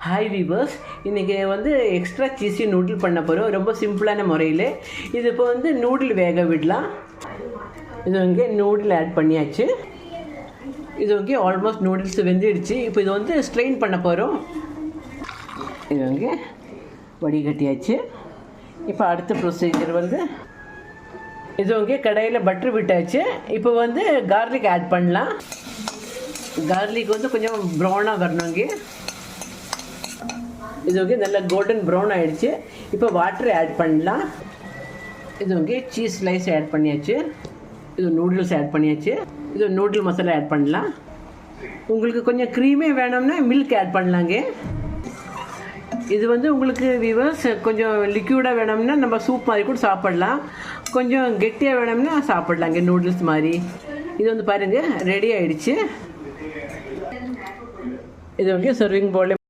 Hi viewers, இன்றைக்கி extra cheesy noodle பண்ண போகிறோம். ரொம்ப சிம்பிளான முறையில். இது இப்போ நூடுல் வேக விடலாம். இது நூடுல் ஆட் பண்ணியாச்சு. இது ஆல்மோஸ்ட் நூடுல்ஸ் வெந்துடுச்சு. இப்போ இது ஸ்ட்ரெயின் பண்ண போகிறோம். இது வடிகட்டியாச்சு. இப்போ அடுத்த ப்ரொசீஜர் இது கடாயில் பட்டர் விட்டாச்சு. இப்போ கார்லிக் ஆட் பண்ணலாம். கார்லிக் கொஞ்சம் ப்ரௌனாக வரணுங்க. இது நல்லா கோல்டன் ப்ரௌன் ஆகிடுச்சு. இப்போ வாட்டர் ஆட் பண்ணலாம். இது சீஸ் ஸ்லைஸ் ஆட் பண்ணியாச்சு. இது நூடுல்ஸ் ஆட் பண்ணியாச்சு. இது நூடுல் மசாலா ஆட் பண்ணலாம். உங்களுக்கு கொஞ்சம் க்ரீமே வேணும்னா மில்க் ஆட் பண்ணலாங்க. இது உங்களுக்கு வியூவர்ஸ் கொஞ்சம் லிக்யூடாக வேணும்னா நம்ம சூப் மாதிரி கூட சாப்பிட்லாம். கொஞ்சம் கெட்டியாக வேணும்னா சாப்பிட்லாங்க, நூடுல்ஸ் மாதிரி. இது பாருங்கள் ரெடி ஆகிடுச்சு. இது சர்விங் பவுல்